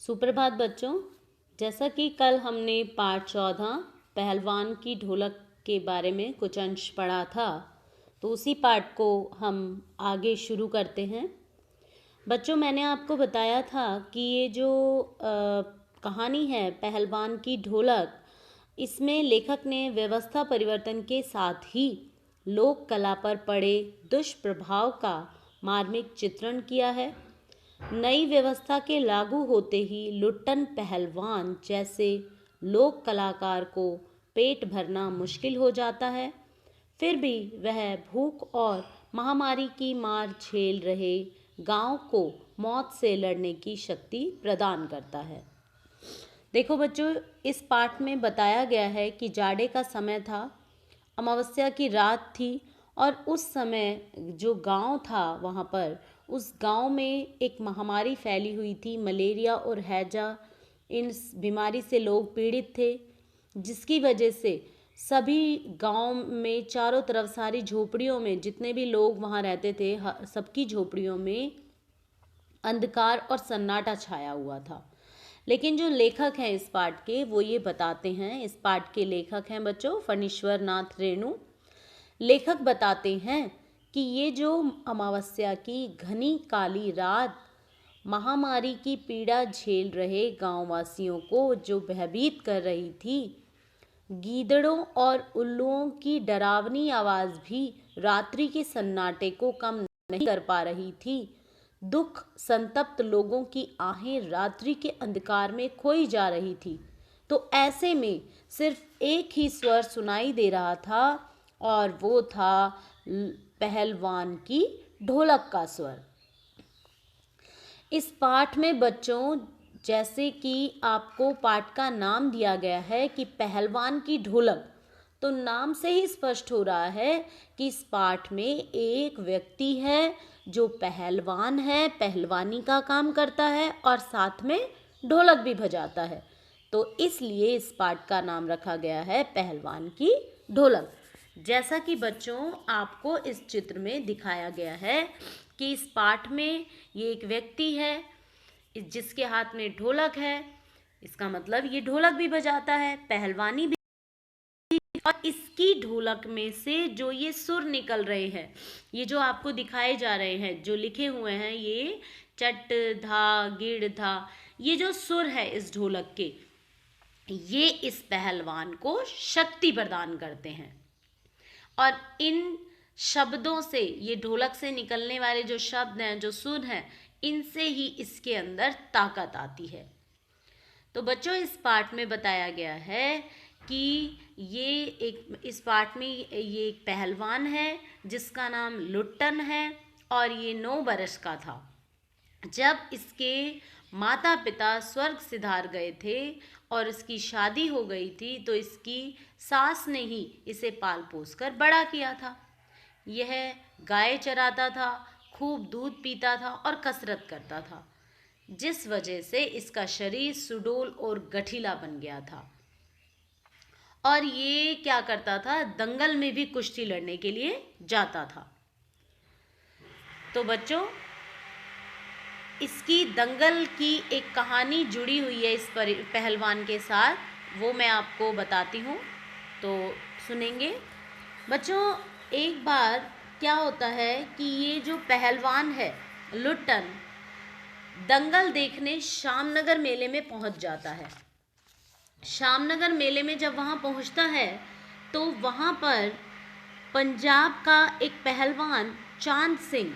सुप्रभात बच्चों। जैसा कि कल हमने पाठ 14 पहलवान की ढोलक के बारे में कुछ अंश पढ़ा था, तो उसी पाठ को हम आगे शुरू करते हैं। बच्चों, मैंने आपको बताया था कि ये जो कहानी है पहलवान की ढोलक, इसमें लेखक ने व्यवस्था परिवर्तन के साथ ही लोक कला पर पड़े दुष्प्रभाव का मार्मिक चित्रण किया है। नई व्यवस्था के लागू होते ही लुट्टन पहलवान जैसे लोक कलाकार को पेट भरना मुश्किल हो जाता है। फिर भी वह भूख और महामारी की मार झेल रहे गांव को मौत से लड़ने की शक्ति प्रदान करता है। देखो बच्चों, इस पाठ में बताया गया है कि जाड़े का समय था, अमावस्या की रात थी और उस समय जो गांव था वहाँ पर उस गांव में एक महामारी फैली हुई थी। मलेरिया और हैजा, इन बीमारी से लोग पीड़ित थे, जिसकी वजह से सभी गांव में चारों तरफ सारी झोपड़ियों में जितने भी लोग वहाँ रहते थे, सबकी झोपड़ियों में अंधकार और सन्नाटा छाया हुआ था। लेकिन जो लेखक हैं इस पाठ के, वो ये बताते हैं, इस पाठ के लेखक हैं बच्चों फणीश्वर नाथ रेणु। लेखक बताते हैं कि ये जो अमावस्या की घनी काली रात महामारी की पीड़ा झेल रहे गांववासियों को जो भयभीत कर रही थी, गीदड़ों और उल्लुओं की डरावनी आवाज़ भी रात्रि के सन्नाटे को कम नहीं कर पा रही थी। दुख संतप्त लोगों की आहें रात्रि के अंधकार में खोई जा रही थी। तो ऐसे में सिर्फ एक ही स्वर सुनाई दे रहा था और वो था पहलवान की ढोलक का स्वर। इस पाठ में बच्चों, जैसे कि आपको पाठ का नाम दिया गया है कि पहलवान की ढोलक, तो नाम से ही स्पष्ट हो रहा है कि इस पाठ में एक व्यक्ति है जो पहलवान है, पहलवानी का काम करता है और साथ में ढोलक भी बजाता है। तो इसलिए इस पाठ का नाम रखा गया है पहलवान की ढोलक। जैसा कि बच्चों आपको इस चित्र में दिखाया गया है कि इस पाठ में ये एक व्यक्ति है जिसके हाथ में ढोलक है। इसका मतलब ये ढोलक भी बजाता है, पहलवानी भी, और इसकी ढोलक में से जो ये सुर निकल रहे हैं, ये जो आपको दिखाए जा रहे हैं, जो लिखे हुए हैं, ये चट धा गिड़ धा, ये जो सुर है इस ढोलक के, ये इस पहलवान को शक्ति प्रदान करते हैं। और इन शब्दों से, ये ढोलक से निकलने वाले जो शब्द हैं, जो सुर हैं, इनसे ही इसके अंदर ताकत आती है। तो बच्चों, इस पाठ में बताया गया है कि इस पाठ में ये एक पहलवान है जिसका नाम लुट्टन है और ये 9 बरस का था जब इसके माता पिता स्वर्ग सिधार गए थे और इसकी शादी हो गई थी। तो इसकी सास ने ही इसे पाल पोस कर बड़ा किया था। यह गाय चराता था, खूब दूध पीता था और कसरत करता था, जिस वजह से इसका शरीर सुडौल और गठीला बन गया था। और ये क्या करता था, दंगल में भी कुश्ती लड़ने के लिए जाता था। तो बच्चों, इसकी दंगल की एक कहानी जुड़ी हुई है इस पहलवान के साथ, वो मैं आपको बताती हूँ, तो सुनेंगे। बच्चों, एक बार क्या होता है कि ये जो पहलवान है लुट्टन, दंगल देखने शामनगर मेले में पहुँच जाता है। शामनगर मेले में जब वहाँ पहुँचता है तो वहाँ पर पंजाब का एक पहलवान चांद सिंह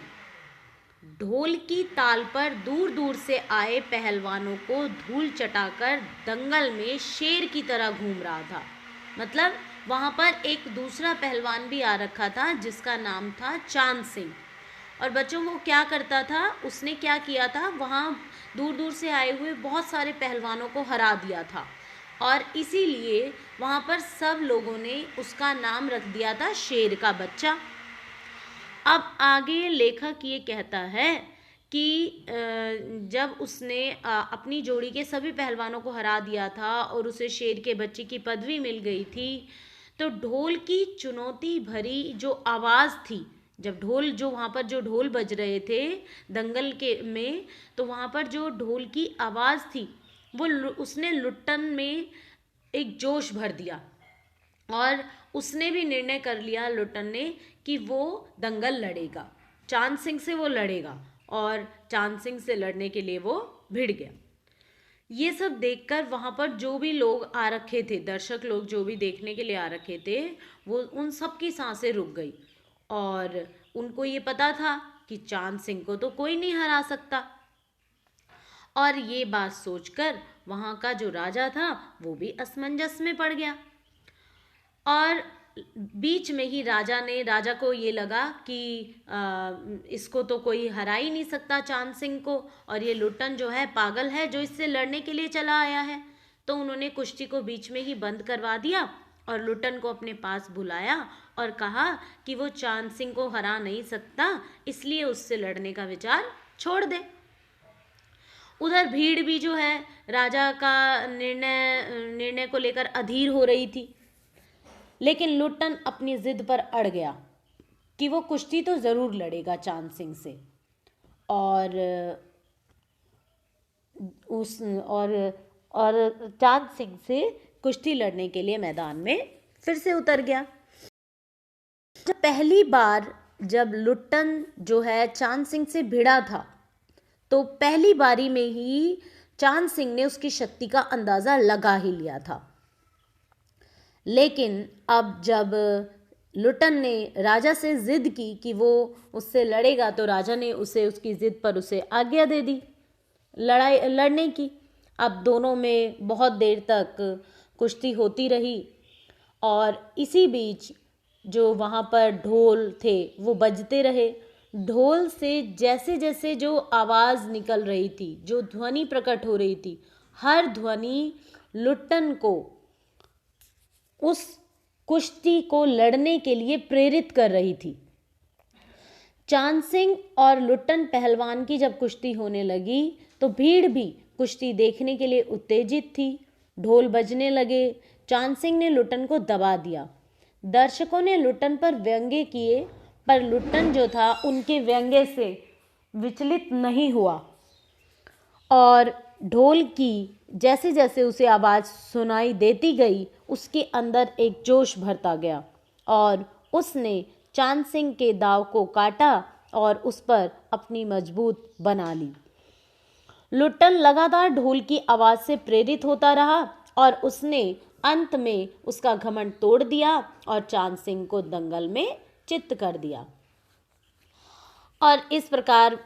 ढोल की ताल पर दूर दूर से आए पहलवानों को धूल चटाकर दंगल में शेर की तरह घूम रहा था। मतलब वहाँ पर एक दूसरा पहलवान भी आ रखा था जिसका नाम था चांद सिंह। और बच्चों, वो क्या करता था, उसने क्या किया था, वहाँ दूर दूर से आए हुए बहुत सारे पहलवानों को हरा दिया था और इसीलिए वहाँ पर सब लोगों ने उसका नाम रख दिया था शेर का बच्चा। अब आगे लेखक ये कहता है कि जब उसने अपनी जोड़ी के सभी पहलवानों को हरा दिया था और उसे शेर के बच्चे की पदवी मिल गई थी, तो ढोल की चुनौती भरी जो आवाज़ थी जब ढोल जो वहाँ पर जो ढोल बज रहे थे दंगल के में, तो वहाँ पर जो ढोल की आवाज़ थी वो उसने लुट्टन में एक जोश भर दिया और उसने भी निर्णय कर लिया लुट्टन ने कि वो दंगल लड़ेगा, चांद सिंह से वो लड़ेगा और चांद सिंह से लड़ने के लिए वो भिड़ गया। ये सब देखकर वहाँ पर जो भी लोग आ रखे थे, दर्शक लोग जो भी देखने के लिए आ रखे थे, वो उन सब की सांसें रुक गई और उनको ये पता था कि चांद सिंह को तो कोई नहीं हरा सकता। और ये बात सोचकर वहाँ का जो राजा था वो भी असमंजस में पड़ गया। और बीच में ही राजा को ये लगा कि इसको तो कोई हरा ही नहीं सकता चांद सिंह को, और ये लुट्टन जो है पागल है जो इससे लड़ने के लिए चला आया है। तो उन्होंने कुश्ती को बीच में ही बंद करवा दिया और लुट्टन को अपने पास बुलाया और कहा कि वो चांद सिंह को हरा नहीं सकता, इसलिए उससे लड़ने का विचार छोड़ दे। उधर भीड़ भी जो है राजा का निर्णय को लेकर अधीर हो रही थी, लेकिन लुट्टन अपनी जिद पर अड़ गया कि वो कुश्ती तो जरूर लड़ेगा चांद सिंह से, और चांद सिंह से कुश्ती लड़ने के लिए मैदान में फिर से उतर गया। जब पहली बार जब लुट्टन जो है चांद सिंह से भिड़ा था, तो पहली बारी में ही चांद सिंह ने उसकी शक्ति का अंदाजा लगा ही लिया था। लेकिन अब जब लुट्टन ने राजा से जिद की कि वो उससे लड़ेगा, तो राजा ने उसे उसकी जिद पर उसे आज्ञा दे दी लड़ने की। अब दोनों में बहुत देर तक कुश्ती होती रही और इसी बीच जो वहाँ पर ढोल थे वो बजते रहे। ढोल से जैसे जैसे जो आवाज़ निकल रही थी, जो ध्वनि प्रकट हो रही थी, हर ध्वनि लुट्टन को उस कुश्ती को लड़ने के लिए प्रेरित कर रही थी। चांद सिंह और लुट्टन पहलवान की जब कुश्ती होने लगी तो भीड़ भी कुश्ती देखने के लिए उत्तेजित थी। ढोल बजने लगे, चांद सिंह ने लुट्टन को दबा दिया। दर्शकों ने लुट्टन पर व्यंग्य किए, पर लुट्टन जो था उनके व्यंग्य से विचलित नहीं हुआ और ढोल की जैसे जैसे उसे आवाज़ सुनाई देती गई उसके अंदर एक जोश भरता गया और उसने चांद सिंह के दाव को काटा और उस पर अपनी मजबूत बना ली। लुट्टन लगातार ढोल की आवाज़ से प्रेरित होता रहा और उसने अंत में उसका घमंड तोड़ दिया और चांद सिंह को दंगल में चित्त कर दिया। और इस प्रकार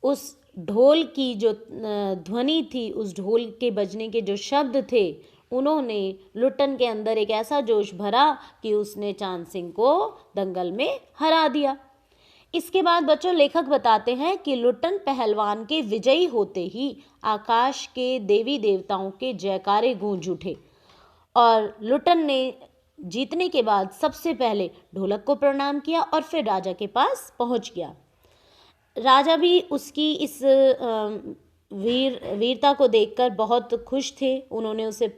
उस ढोल की जो ध्वनि थी, उस ढोल के बजने के जो शब्द थे, उन्होंने लुट्टन के अंदर एक ऐसा जोश भरा कि उसने चांद सिंह को दंगल में हरा दिया। इसके बाद बच्चों लेखक बताते हैं कि लुट्टन पहलवान के विजयी होते ही आकाश के देवी देवताओं के जयकारे गूंज उठे और लुट्टन ने जीतने के बाद सबसे पहले ढोलक को प्रणाम किया और फिर राजा के पास पहुंच गया। राजा भी उसकी इस वीरता को देखकर बहुत खुश थे। उन्होंने उसे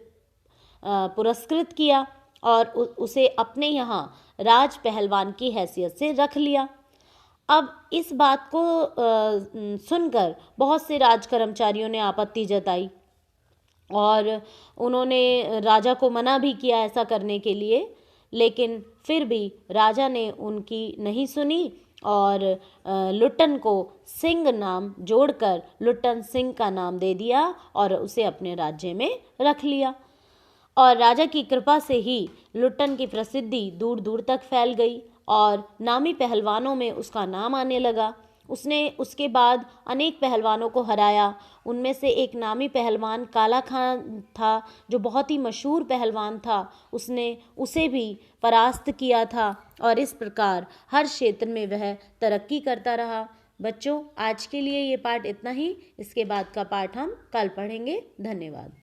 पुरस्कृत किया और उसे अपने यहाँ राज पहलवान की हैसियत से रख लिया। अब इस बात को सुनकर बहुत से राज कर्मचारियों ने आपत्ति जताई और उन्होंने राजा को मना भी किया ऐसा करने के लिए, लेकिन फिर भी राजा ने उनकी नहीं सुनी और लुट्टन को सिंह नाम जोड़कर लुट्टन सिंह का नाम दे दिया और उसे अपने राज्य में रख लिया। और राजा की कृपा से ही लुट्टन की प्रसिद्धि दूर दूर तक फैल गई और नामी पहलवानों में उसका नाम आने लगा। उसने उसके बाद अनेक पहलवानों को हराया। उनमें से एक नामी पहलवान काला खान था जो बहुत ही मशहूर पहलवान था, उसने उसे भी परास्त किया था और इस प्रकार हर क्षेत्र में वह तरक्की करता रहा। बच्चों आज के लिए ये पाठ इतना ही, इसके बाद का पाठ हम कल पढ़ेंगे। धन्यवाद।